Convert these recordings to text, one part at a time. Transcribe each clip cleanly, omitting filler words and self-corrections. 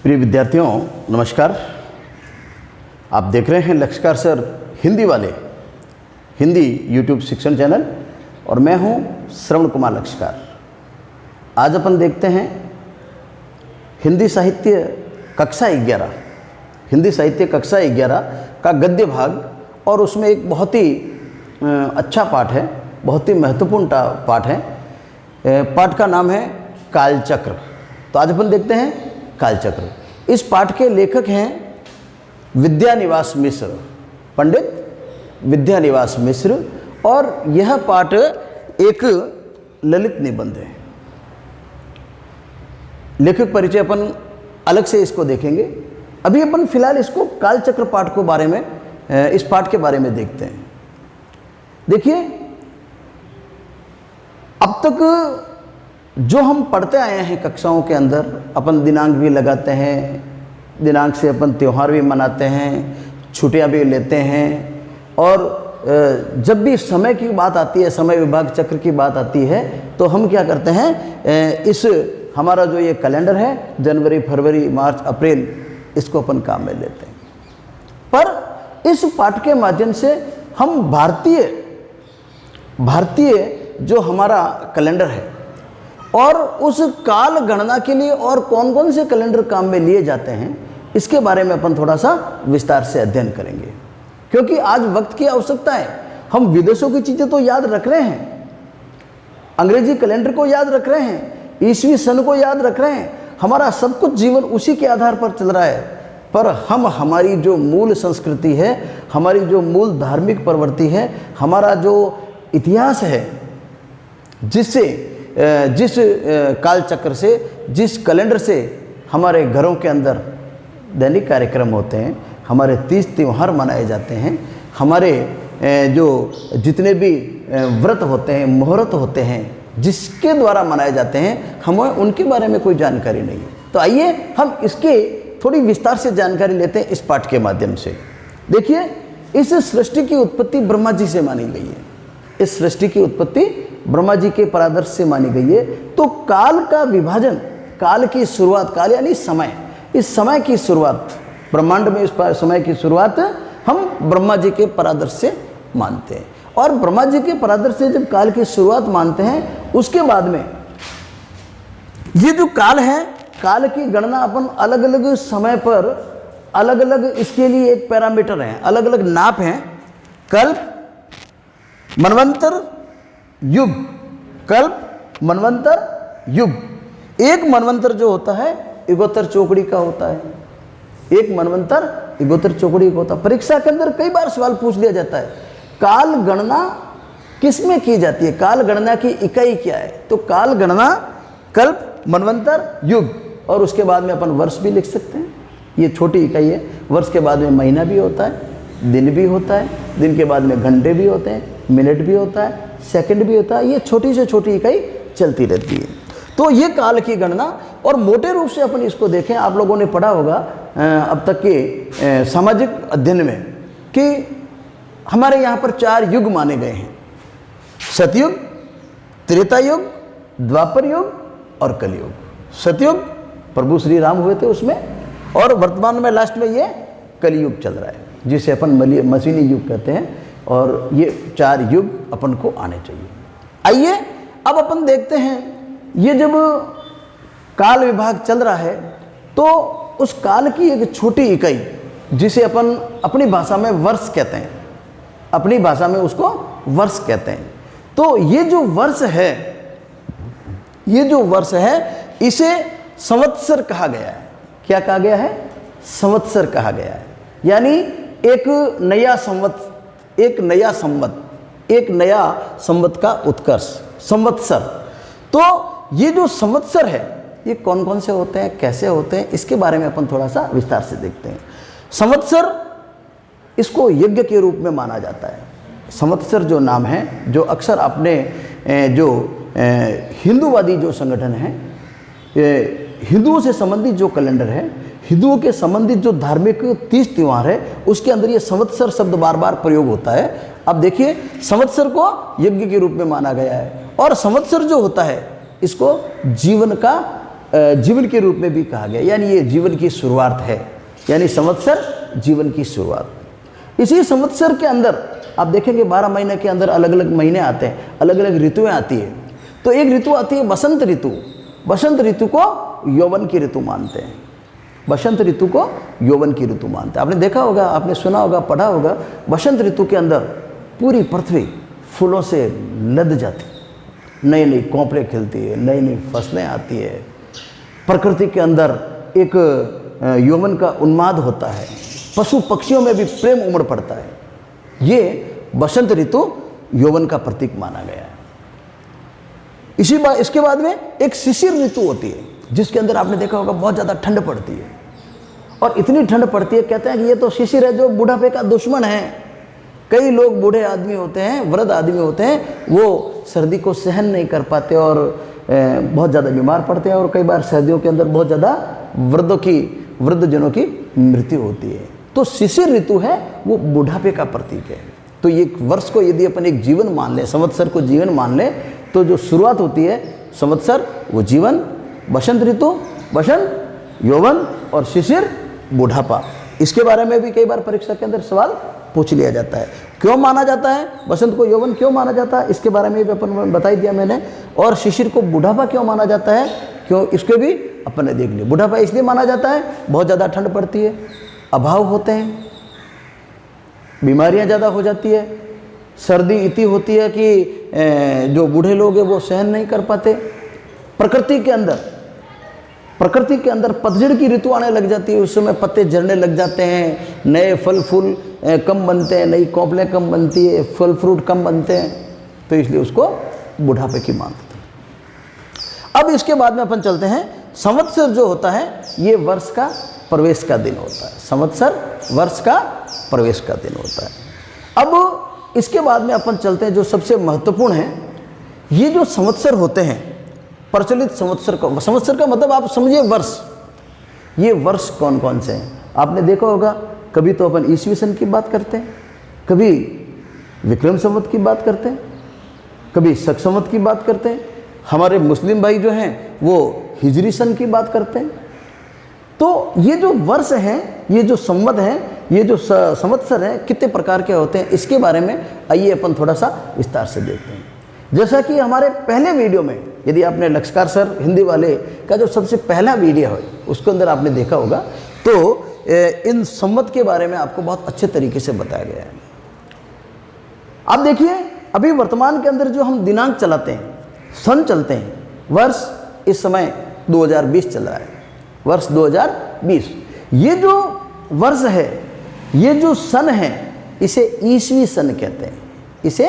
प्रिय विद्यार्थियों नमस्कार। आप देख रहे हैं लक्ष्यकार सर हिंदी वाले हिंदी यूट्यूब शिक्षण चैनल और मैं हूं श्रवण कुमार लक्ष्यकार। आज अपन देखते हैं हिंदी साहित्य कक्षा 11 हिंदी साहित्य कक्षा 11 का गद्य भाग और उसमें एक बहुत ही अच्छा पाठ है, बहुत ही महत्वपूर्ण पाठ है। पाठ का नाम है कालचक्र। तो आज अपन देखते हैं कालचक्र। इस पाठ के लेखक हैं विद्यानिवास मिश्र, पंडित विद्यानिवास मिश्र, और यह पाठ एक ललित निबंध है। लेखक परिचय अपन अलग से इसको देखेंगे। अभी अपन फिलहाल इसको कालचक्र पाठ को बारे में इस पाठ के बारे में देखते हैं। देखिए, अब तक जो हम पढ़ते आए हैं कक्षाओं के अंदर, अपन दिनांक भी लगाते हैं, दिनांक से अपन त्यौहार भी मनाते हैं, छुट्टियां भी लेते हैं, और जब भी समय की बात आती है, समय विभाग चक्र की बात आती है, तो हम क्या करते हैं, इस हमारा जो ये कैलेंडर है जनवरी, फरवरी, मार्च, अप्रैल, इसको अपन काम में लेते हैं। पर इस पाठ के माध्यम से हम भारतीय जो हमारा कैलेंडर है और उस काल गणना के लिए और कौन कौन से कैलेंडर काम में लिए जाते हैं, इसके बारे में अपन थोड़ा सा विस्तार से अध्ययन करेंगे। क्योंकि आज वक्त की आवश्यकता है। हम विदेशों की चीज़ें तो याद रख रहे हैं, अंग्रेजी कैलेंडर को याद रख रहे हैं, ईस्वी सन को याद रख रहे हैं, हमारा सब कुछ जीवन उसी के आधार पर चल रहा है। पर हम हमारी जो मूल संस्कृति है, हमारी जो मूल धार्मिक प्रवृत्ति है, हमारा जो इतिहास है, जिस कालचक्र से, जिस कैलेंडर से हमारे घरों के अंदर दैनिक कार्यक्रम होते हैं, हमारे तीज त्यौहार मनाए जाते हैं, हमारे जो जितने भी व्रत होते हैं, मुहूर्त होते हैं, जिसके द्वारा मनाए जाते हैं, हमें उनके बारे में कोई जानकारी नहीं है। तो आइए हम इसके थोड़ी विस्तार से जानकारी लेते हैं इस पाठ के माध्यम से। देखिए, इस सृष्टि की उत्पत्ति ब्रह्मा जी से मानी गई है। इस सृष्टि की उत्पत्ति ब्रह्मा जी के परादर्श से मानी गई है। तो काल का विभाजन, काल की शुरुआत, काल यानी समय, इस समय की शुरुआत, ब्रह्मांड में इस समय की शुरुआत हम ब्रह्मा जी के परादर्श से मानते हैं। और ब्रह्मा जी के परादर्श से जब काल की शुरुआत मानते हैं, उसके बाद में ये जो काल है, काल की गणना अपन अलग अलग समय पर, अलग अलग इसके लिए एक पैरामीटर है, अलग अलग नाप हैं। कल्प, मनवंतर, युग, कल्प, मनवंतर, युग। एक मनवंतर जो होता है युगोत्तर चौकड़ी का होता है, एक मनवंतर युगोत्तर चौकड़ी का होता है। परीक्षा के अंदर कई बार सवाल पूछ लिया जाता है, काल गणना किस में की जाती है, काल गणना की इकाई क्या है? तो काल गणना कल्प, मनवंतर, युग, और उसके बाद में अपन वर्ष भी लिख सकते हैं। ये छोटी इकाई है। वर्ष के बाद में महीना भी होता है, दिन भी होता है, दिन के बाद में घंटे भी होते हैं, मिनट भी होता है, सेकंड भी होता है। ये छोटी से छोटी इकाई चलती रहती है। तो ये काल की गणना, और मोटे रूप से अपन इसको देखें, आप लोगों ने पढ़ा होगा अब तक के सामाजिक अध्ययन में कि हमारे यहाँ पर 4 युग माने गए हैं: सतयुग, त्रेता युग, द्वापर युग और कलयुग। सतयुग प्रभु श्री राम हुए थे उसमें, और वर्तमान में लास्ट में ये कलयुग चल रहा है, जिसे अपन मशीनी युग कहते हैं। और ये 4 युग अपन को आने चाहिए। आइए अब अपन देखते हैं, ये जब काल विभाग चल रहा है, तो उस काल की एक छोटी इकाई, जिसे अपन अपनी भाषा में वर्ष कहते हैं, अपनी भाषा में उसको वर्ष कहते हैं। तो ये जो वर्ष है, इसे संवत्सर कहा गया है। क्या कहा गया है? संवत्सर कहा गया है। यानी एक नया संवत का उत्कर्ष, संवत्सर। तो ये जो संवत्सर है, ये कौन कौन से होते हैं, कैसे होते हैं, इसके बारे में अपन थोड़ा सा विस्तार से देखते हैं। संवत्सर, इसको यज्ञ के रूप में माना जाता है। संवत्सर जो नाम है, जो अक्सर आपने जो हिंदूवादी जो संगठन है, हिंदुओं से संबंधित जो कैलेंडर है, हिंदुओं के संबंधित जो धार्मिक तीज त्यौहार है, उसके अंदर ये संवत्सर शब्द बार बार प्रयोग होता है। अब देखिए, संवत्सर को यज्ञ के रूप में माना गया है। और संवत्सर जो होता है, इसको जीवन का जीवन के रूप में भी कहा गया, यानी ये जीवन की शुरुआत है, यानी संवत्सर जीवन की शुरुआत। इसी संवत्सर के अंदर आप देखेंगे 12 महीने के अंदर अलग अलग महीने आते हैं, अलग अलग ऋतुएं आती है। तो एक ऋतु आती है बसंत ऋतु। बसंत ऋतु को यौवन की ऋतु मानते हैं, बसंत ऋतु को यौवन की ऋतु मानते हैं। आपने देखा होगा, आपने सुना होगा, पढ़ा होगा, बसंत ऋतु के अंदर पूरी पृथ्वी फूलों से लद जाती, नई नई कोंपलें खिलती है, नई नई फसलें आती है, प्रकृति के अंदर एक यौवन का उन्माद होता है, पशु पक्षियों में भी प्रेम उमड़ पड़ता है। ये बसंत ऋतु यौवन का प्रतीक माना गया है। इसके बाद में एक शिशिर ऋतु होती है, जिसके अंदर आपने देखा होगा बहुत ज़्यादा ठंड पड़ती है, और इतनी ठंड पड़ती है, कहते हैं कि ये तो शिशिर है जो बुढ़ापे का दुश्मन है। कई लोग बूढ़े आदमी होते हैं, वृद्ध आदमी होते हैं, वो सर्दी को सहन नहीं कर पाते और बहुत ज़्यादा बीमार पड़ते हैं, और कई बार सर्दियों के अंदर बहुत ज़्यादा वृद्धजनों की मृत्यु होती है। तो शिशिर ऋतु है वो बुढ़ापे का प्रतीक है। तो ये वर्ष को यदि अपन एक जीवन मान लें, संवत्सर को जीवन मान लें, तो जो शुरुआत होती है संवत्सर वो जीवन, बसंत ऋतु बसंत, यौवन, और शिशिर बुढ़ापा। इसके बारे में भी कई बार परीक्षा के अंदर सवाल पूछ लिया जाता है। क्यों माना जाता है बसंत को यौवन, क्यों माना जाता है, इसके बारे में भी अपन बता ही दिया मैंने। और शिशिर को बुढ़ापा क्यों माना जाता है, क्यों, इसके भी अपन ने देख लिया। बुढ़ापा इसलिए माना जाता है, बहुत ज़्यादा ठंड पड़ती है, अभाव होते हैं, बीमारियां ज़्यादा हो जाती है, सर्दी इतनी होती है कि जो बूढ़े लोग हैं वो सहन नहीं कर पाते। प्रकृति के अंदर पतझड़ की ऋतु आने लग जाती है, उस समय पत्ते झड़ने लग जाते हैं, नए फल फूल कम बनते हैं, नई कोंपलें कम बनती है, फल फ्रूट कम बनते हैं, तो इसलिए उसको बुढ़ापे की मानते हैं। अब इसके बाद में अपन चलते हैं, संवत्सर जो होता है ये वर्ष का प्रवेश का दिन होता है। संवत्सर वर्ष का प्रवेश का दिन होता है। अब इसके बाद में अपन चलते हैं जो सबसे महत्वपूर्ण है, ये जो संवत्सर होते हैं, प्रचलित संवत्सर का मतलब आप समझिए वर्ष। ये वर्ष कौन कौन से हैं आपने देखा होगा। कभी तो अपन ईस्वी सन की बात करते हैं, कभी विक्रम संवत की बात करते हैं, कभी शक संवत की बात करते हैं। हमारे मुस्लिम भाई जो हैं वो हिजरी सन की बात करते हैं। तो ये जो वर्ष हैं, ये जो संवत हैं, ये जो संवत्सर हैं, कितने प्रकार के होते हैं, इसके बारे में आइए अपन थोड़ा सा विस्तार से देखते हैं। जैसा कि हमारे पहले वीडियो में, यदि आपने लक्ष्कार सर हिंदी वाले का जो सबसे पहला वीडियो है उसके अंदर आपने देखा होगा, तो इन संवत के बारे में आपको बहुत अच्छे तरीके से बताया गया है। आप देखिए, अभी वर्तमान के अंदर जो हम दिनांक चलाते हैं, सन चलते हैं, वर्ष इस समय 2020 चल रहा है, वर्ष 2020। ये जो वर्ष है, ये जो सन है, इसे ईसवी सन कहते हैं, इसे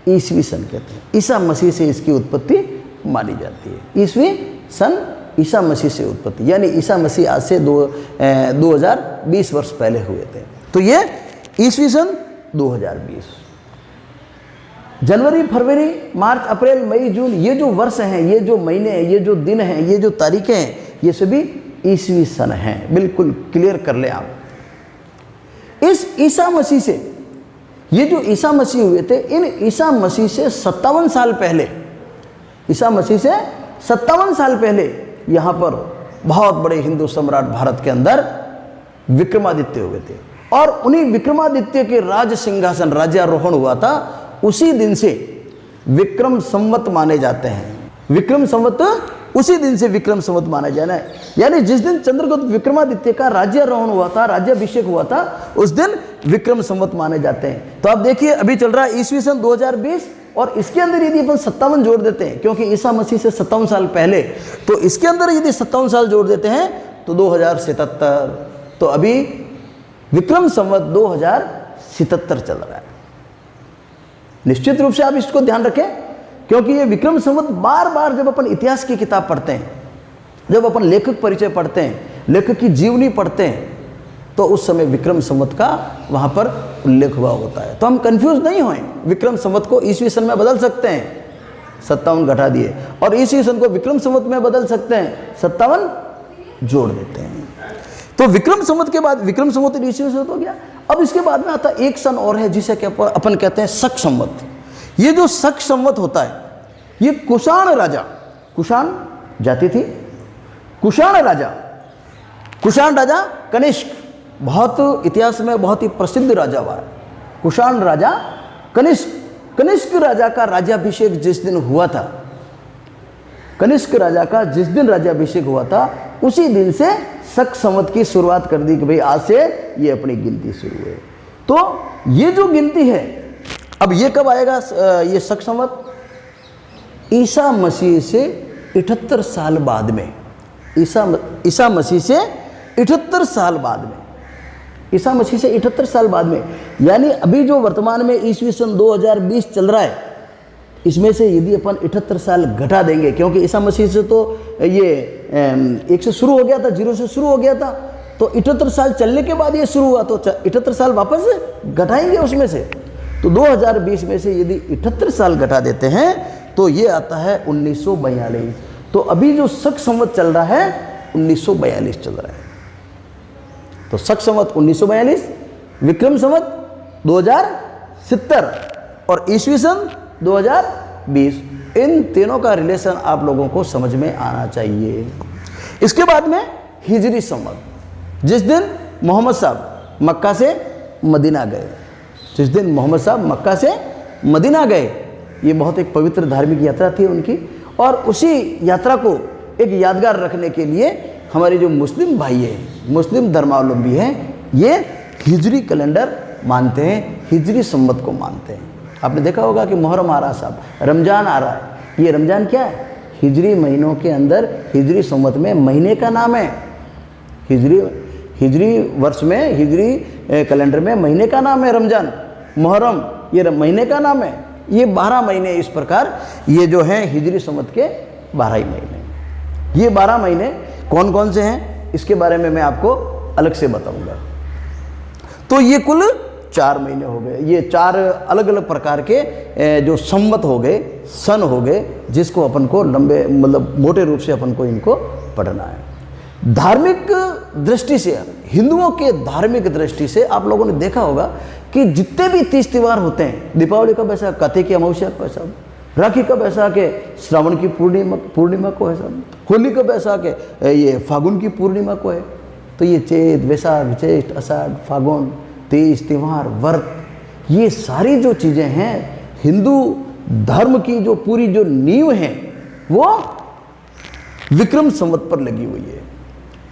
ईसवी सन कहते हैं। ईसा मसीह से इसकी उत्पत्ति मानी जाती है। ईसवी सन ईसा मसीह से उत्पत्ति, यानी ईसा मसीह आज से 2020 वर्ष पहले हुए थे। तो ये ईसवी सन 2020। जनवरी, फरवरी, मार्च, अप्रैल, मई, जून, ये जो वर्ष हैं, ये जो महीने हैं, ये जो दिन हैं, ये जो तारीखें हैं, ये सभी ईसवी सन हैं। बिल्कुल क्लियर कर ले आप। इस ईसा मसीह से, ये जो ईसा मसीह हुए थे, इन ईसा मसीह से 57 साल पहले, ईसा मसीह से 57 साल पहले यहाँ पर बहुत बड़े हिंदू सम्राट भारत के अंदर विक्रमादित्य हुए थे, और उन्हीं विक्रमादित्य के राज सिंहासन, राज्यारोहण हुआ था। उसी दिन से विक्रम संवत माने जाते हैं। विक्रम संवत, उसी दिन से विक्रम संवत माना जाना है। यानी जिस दिन चंद्रगुप्त विक्रमादित्य का राज्यारोहण हुआ था, राज्याभिषेक हुआ था, उस दिन विक्रम संवत माने जाते हैं। तो आप देखिए, अभी चल रहा है ईस्वी सन 2020, और इसके अंदर यदि अपन 57 जोड़ देते हैं, क्योंकि ईसा मसीह से 57 साल पहले, तो इसके अंदर यदि 57 साल जोड़ देते हैं तो 2077, तो अभी विक्रम संवत 2077 चल रहा है। निश्चित रूप से आप इसको ध्यान रखें, क्योंकि ये विक्रम संवत बार बार जब अपन इतिहास की किताब पढ़ते हैं, जब अपन लेखक परिचय पढ़ते हैं, लेखक की जीवनी पढ़ते हैं, तो उस समय विक्रम संवत का वहाँ पर उल्लेख हुआ होता है। तो हम कंफ्यूज नहीं हों, विक्रम संवत को ईस्वी सन में बदल सकते हैं, 57 घटा दिए, और ईस्वी सन को विक्रम संवत में बदल सकते हैं, 57 जोड़ देते हैं। तो विक्रम संवत के बाद, विक्रम संवत ईस्वी संवत हो गया। अब इसके बाद में आता एक सन और है, जिसे अपन कहते हैं शक संवत। ये जो शक संवत होता है, ये कुषाण राजा, कुषाण जाति थी, कुषाण राजा कनिष्क, बहुत इतिहास में बहुत ही प्रसिद्ध राजा हुआ है। कुषाण राजा कनिष्क राजा का राज्याभिषेक जिस दिन हुआ था, कनिष्क राजा का जिस दिन राज्याभिषेक हुआ था, उसी दिन से शक संवत की शुरुआत कर दी कि भाई आज से ये अपनी गिनती शुरू है। तो ये जो गिनती है, अब ये कब आएगा ये शक संवत? ईसा मसीह से 78 साल बाद में, ईसा मसीह से 78 साल बाद में, ईसा मसीह से 78 साल बाद में, यानी अभी जो वर्तमान में ईस्वी सन 2020 चल रहा है, इसमें से यदि अपन 78 साल घटा देंगे, क्योंकि ईसा मसीह से तो ये एक से शुरू हो गया था, 0 से शुरू हो गया था, तो 78 साल चलने के बाद ये शुरू हुआ, तो 78 साल वापस घटाएंगे उसमें से, तो 2020 में से यदि 78 साल घटा देते हैं तो ये आता है 1942। तो अभी जो शक संवत चल रहा है 1942 चल रहा है। तो शक संवत 1942, विक्रम संवत 2070 और ईस्वी सन 2020, इन तीनों का रिलेशन आप लोगों को समझ में आना चाहिए। इसके बाद में हिजरी संवत, जिस दिन मोहम्मद साहब मक्का से मदीना गए, जिस दिन मोहम्मद साहब मक्का से मदीना गए, ये बहुत एक पवित्र धार्मिक यात्रा थी उनकी, और उसी यात्रा को एक यादगार रखने के लिए हमारे जो मुस्लिम भाई हैं, मुस्लिम धर्मावलंबी हैं, ये हिजरी कैलेंडर मानते हैं, हिजरी संवत को मानते हैं। आपने देखा होगा कि मुहर्रम आ रहा साहब, रमज़ान आ रहा है, ये रमज़ान क्या है? हिजरी महीनों के अंदर हिजरी संवत में महीने का नाम है। हिजरी वर्ष में, हिजरी कैलेंडर में महीने का नाम है रमज़ान, मुहर्रम ये महीने का नाम है। ये 12 महीने इस प्रकार ये जो हैं हिजरी संवत के 12 ही महीने। ये 12 महीने कौन कौन से हैं इसके बारे में मैं आपको अलग से बताऊंगा। तो ये कुल 4 महीने हो गए, ये 4 अलग अलग प्रकार के जो संवत हो गए, सन हो गए, जिसको अपन को लंबे मतलब मोटे रूप से अपन को इनको पढ़ना है। धार्मिक दृष्टि से, हिंदुओं के धार्मिक दृष्टि से आप लोगों ने देखा होगा कि जितने भी 30 त्यौहार होते हैं, दीपावली कब ऐसा, कार्तिक की अमावस्या को ऐसा, राखी कब ऐसा के श्रावण की पूर्णिमा को है सब, होली कब ऐसा के ये फागुन की पूर्णिमा को है। तो ये चैत, वैशाख, ज्येष्ठ, आषाढ़, फागुन, 30 त्यौहार, व्रत, ये सारी जो चीज़ें हैं हिंदू धर्म की जो पूरी जो नींव है वो विक्रम संवत पर लगी हुई है।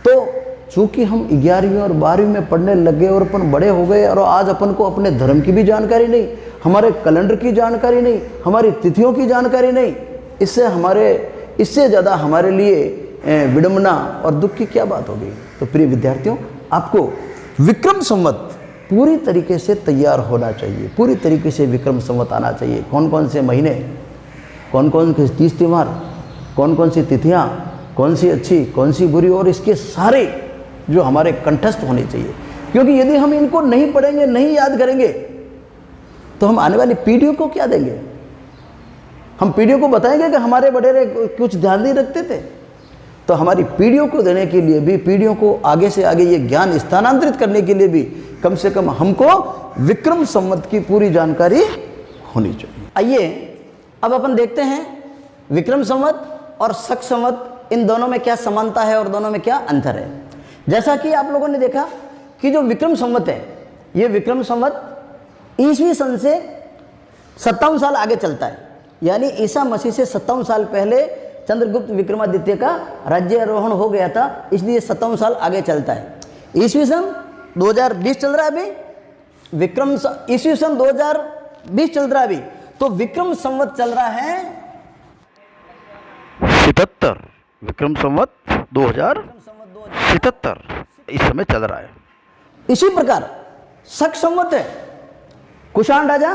तो चूँकि हम 11वीं और 12वीं में पढ़ने लग गए और अपन बड़े हो गए और आज अपन को अपने धर्म की भी जानकारी नहीं, हमारे कैलेंडर की जानकारी नहीं, हमारी तिथियों की जानकारी नहीं, इससे ज़्यादा हमारे लिए विडंबना और दुख की क्या बात होगी। तो प्रिय विद्यार्थियों, आपको विक्रम संवत पूरी तरीके से तैयार होना चाहिए, पूरी तरीके से विक्रम संवत आना चाहिए। कौन कौन से महीने, कौन कौन से 30 त्यौहार, कौन कौन सी तिथियाँ, कौन सी अच्छी, कौन सी बुरी, और इसके सारे जो हमारे कंठस्थ होने चाहिए। क्योंकि यदि हम इनको नहीं पढ़ेंगे, नहीं याद करेंगे, तो हम आने वाली पीढ़ियों को क्या देंगे? हम पीढ़ियों को बताएंगे कि हमारे बड़े कुछ ध्यान नहीं रखते थे। तो हमारी पीढ़ियों को देने के लिए भी, पीढ़ियों को आगे से आगे ये ज्ञान स्थानांतरित करने के लिए भी कम से कम हमको विक्रम संवत की पूरी जानकारी होनी चाहिए। आइए अब अपन देखते हैं विक्रम संवत और शक संवत, इन दोनों में क्या समानता है और दोनों में क्या अंतर है। जैसा कि आप लोगों ने देखा कि जो विक्रम संवत है, ये विक्रम संवत ईस्वी सन से 57 साल आगे चलता है। यानी ईसा मसीह से 57 साल पहले चंद्रगुप्त विक्रमादित्य का राज्यारोहण हो गया था, इसलिए 57 साल आगे चलता है। ईस्वी सन 2020 चल रहा है अभी, ईस्वी सन 2020 चल रहा है अभी, तो विक्रम संवत चल रहा है 77, विक्रम संवत 2077 इस समय चल रहा है। इसी प्रकार शक संवत है कुषाण राजा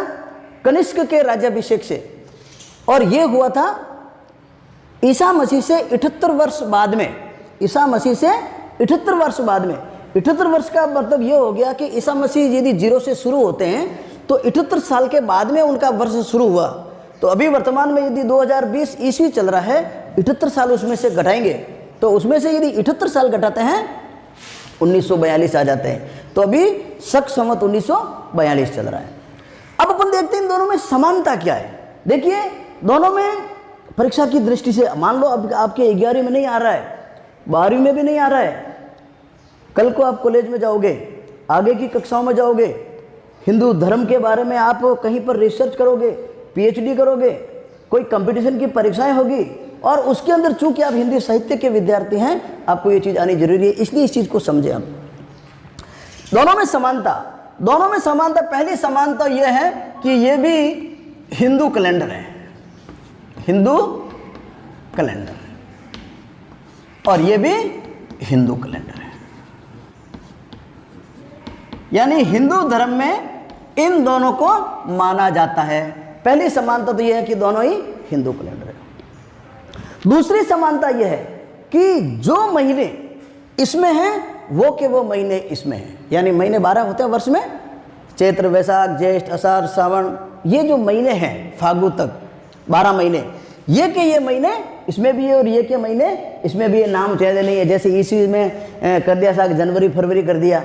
कनिष्क के राज्याभिषेक से, और यह हुआ था ईसा मसीह से 78 वर्ष बाद में। ईसा मसीह से 78 वर्ष बाद में, 78 वर्ष का मतलब यह हो गया कि ईसा मसीह यदि 0 से शुरू होते हैं तो 78 साल के बाद में उनका वर्ष शुरू हुआ। तो अभी वर्तमान में यदि 2020 ईस्वी चल रहा है, 78 साल उसमें से घटाएंगे, तो उसमें से यदि 78 साल घटाते हैं 1942 आ जाते हैं। तो अभी शक संवत 1942 चल रहा है। अब अपन देखते हैं इन दोनों में समानता क्या है। देखिए दोनों में परीक्षा की दृष्टि से, मान लो अब आपके 11वीं में नहीं आ रहा है, 12वीं में भी नहीं आ रहा है। कल को आप कॉलेज में जाओगे, आगे की कक्षाओं में जाओगे, हिंदू धर्म के बारे में आप कहीं पर रिसर्च करोगे, पीएचडी करोगे, कोई कंपटीशन की परीक्षाएं होगी, और उसके अंदर चूंकि आप हिंदी साहित्य के विद्यार्थी हैं, आपको ये चीज़ आनी जरूरी है। इसलिए इस चीज़ को समझें आप। दोनों में समानता, दोनों में समानता। पहली समानता यह है कि ये भी हिंदू कैलेंडर है, हिंदू कैलेंडर, और ये भी हिंदू कैलेंडर है। यानी हिंदू धर्म में इन दोनों को माना जाता है। पहली समानता तो यह है कि दोनों ही हिंदू कैलेंडर है। दूसरी समानता यह है कि जो महीने इसमें हैं वो के वो महीने इसमें हैं। यानी महीने 12 होते हैं वर्ष में, चैत्र, वैशाख, ज्येष्ठ, आषाढ़, श्रावण, ये जो महीने हैं फागुन तक 12 महीने, ये के ये महीने इसमें भी है और ये के महीने इसमें भी है। नाम चेंज नहीं है। जैसे ईस्वी में कर दिया साग, जनवरी फरवरी कर दिया,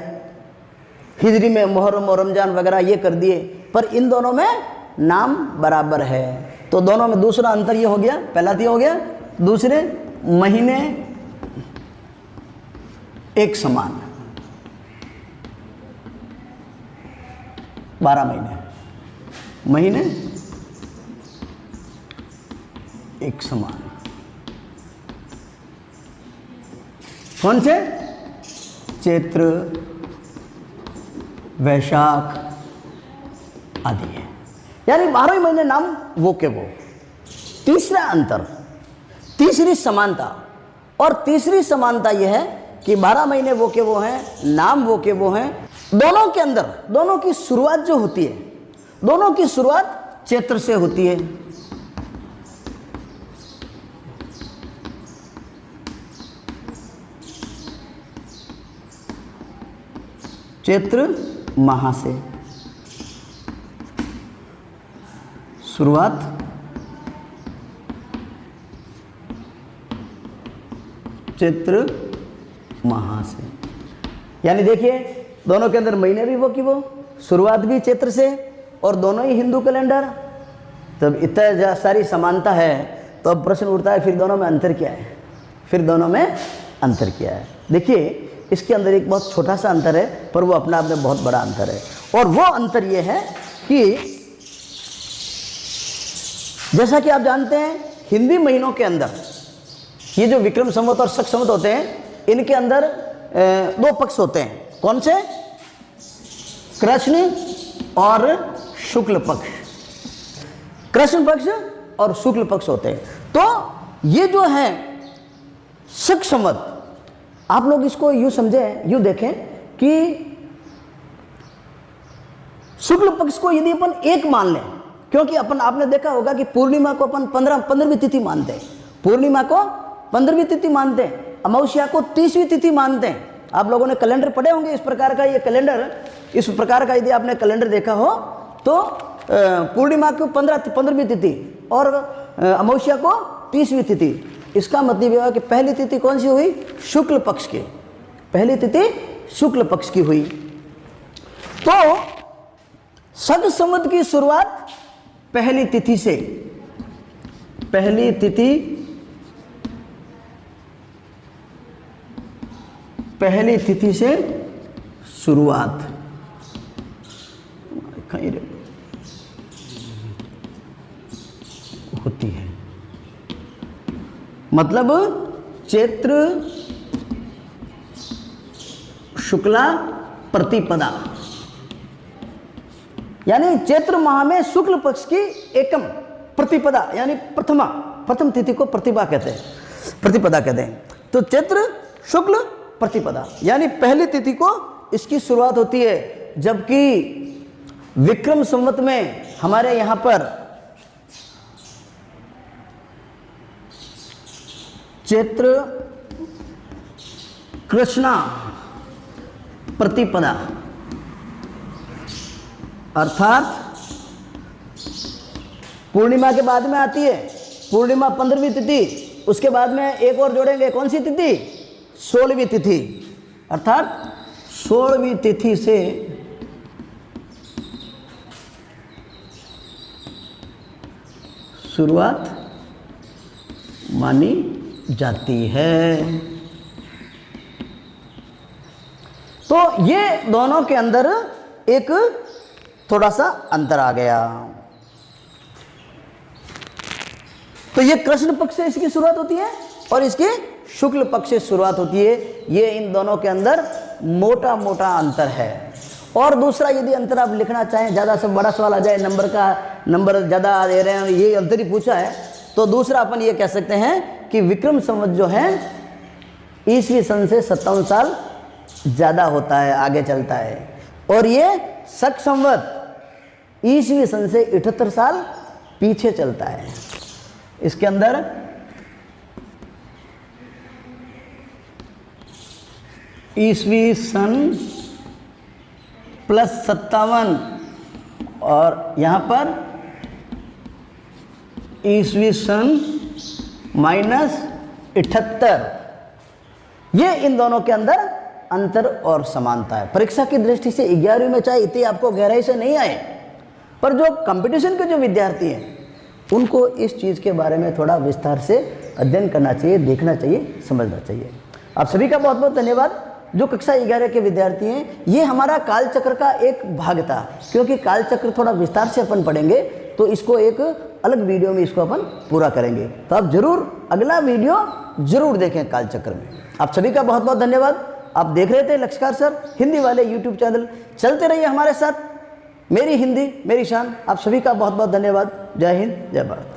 हिजरी में मुहर्रम और रमजान वगैरह ये कर दिए, पर इन दोनों में नाम बराबर है। तो दोनों में दूसरा अंतर ये हो गया, पहला तो ये हो गया, दूसरे महीने एक समान, 12 महीने एक समान। कौन से? चैत्र, वैशाख आदि है। यानी 12 महीने नाम वो के वो। तीसरा अंतर, तीसरी समानता, और तीसरी समानता यह है कि 12 महीने वो के वो हैं, नाम वो के वो हैं। दोनों के अंदर, दोनों की शुरुआत जो होती है, दोनों की शुरुआत चैत्र से होती है। चैत्र माह से शुरुआत, चैत्र माह से। यानी देखिए दोनों के अंदर महीने भी वो की वो, शुरुआत भी चैत्र से, और दोनों ही हिंदू कैलेंडर। तब इतना सारी समानता है, तो अब प्रश्न उठता है फिर दोनों में अंतर क्या है? फिर दोनों में अंतर क्या है? देखिए इसके अंदर एक बहुत छोटा सा अंतर है, पर वो अपने आप में बहुत बड़ा अंतर है। और वो अंतर ये है कि जैसा कि आप जानते हैं हिंदी महीनों के अंदर ये जो विक्रम संवत और शक संवत होते हैं, इनके अंदर 2 पक्ष होते हैं। कौन से? कृष्ण और शुक्ल पक्ष। कृष्ण पक्ष और शुक्ल पक्ष होते हैं। तो ये जो है शक संवत, आप लोग इसको यूं समझें, यूं देखें कि शुक्ल पक्ष को यदि अपन एक मान लें, क्योंकि अपन आपने देखा होगा कि पूर्णिमा को अपन 15वीं तिथि मानते हैं, पूर्णिमा को 15वीं तिथि मानते हैं, अमावस्या को 30वीं तिथि मानते हैं। आप लोगों ने कैलेंडर पढ़े होंगे इस प्रकार का। ये कैलेंडर, इस प्रकार का यदि आपने कैलेंडर देखा हो तो पूर्णिमा को 15वीं तिथि और अमावस्या को 30वीं तिथि। इसका मतलब यह है कि पहली तिथि कौन सी हुई? शुक्ल पक्ष की। पहली तिथि शुक्ल पक्ष की हुई। तो शक संवत की शुरुआत पहली तिथि से, पहली तिथि, पहली तिथि से शुरुआत होती है। मतलब चैत्र शुक्ला प्रतिपदा, यानी चैत्र माह में शुक्ल पक्ष की एकम प्रतिपदा, यानी प्रथम तिथि को प्रतिपदा कहते हैं, प्रतिपदा कहते हैं। तो चैत्र शुक्ल प्रतिपदा यानी पहली तिथि को इसकी शुरुआत होती है। जबकि विक्रम संवत में हमारे यहाँ पर चैत्र कृष्णा प्रतिपदा, अर्थात पूर्णिमा के बाद में आती है। पूर्णिमा 15वीं तिथि, उसके बाद में एक और जोड़ेंगे, कौन सी तिथि? 16वीं तिथि, अर्थात 16वीं तिथि से शुरुआत मानी जाती है। तो ये दोनों के अंदर एक थोड़ा सा अंतर आ गया। तो ये कृष्ण पक्ष से इसकी शुरुआत होती है और इसके शुक्ल पक्ष से शुरुआत होती है। ये इन दोनों के अंदर मोटा मोटा अंतर है। और दूसरा, यदि अंतर आप लिखना चाहें, ज़्यादा से बड़ा सवाल आ जाए, नंबर ज़्यादा दे रहे हैं, ये अंतर ही पूछा है, तो दूसरा अपन ये कह सकते हैं कि विक्रम संवत जो है ईसवी सन से 57 साल ज़्यादा होता है, आगे चलता है। और ये शक संवत ईसवी सन से 78 साल पीछे चलता है। इसके अंदर ईसवी सन प्लस 57 और यहाँ पर ईसवी सन माइनस 78, ये इन दोनों के अंदर अंतर और समानता है। परीक्षा की दृष्टि से 11वीं में चाहे इतनी आपको गहराई से नहीं आए, पर जो कंपटीशन के जो विद्यार्थी हैं उनको इस चीज़ के बारे में थोड़ा विस्तार से अध्ययन करना चाहिए, देखना चाहिए, समझना चाहिए। आप सभी का बहुत बहुत धन्यवाद। जो कक्षा 11 के विद्यार्थी हैं, ये हमारा कालचक्र का एक भाग था, क्योंकि कालचक्र थोड़ा विस्तार से अपन पढ़ेंगे तो इसको एक अलग वीडियो में इसको अपन पूरा करेंगे। तो आप जरूर अगला वीडियो जरूर देखें कालचक्र में। आप सभी का बहुत बहुत धन्यवाद। आप देख रहे थे लक्ष्यकार सर हिंदी वाले यूट्यूब चैनल। चलते रहिए हमारे साथ। मेरी हिंदी मेरी शान। आप सभी का बहुत बहुत धन्यवाद। जय हिंद, जय भारत।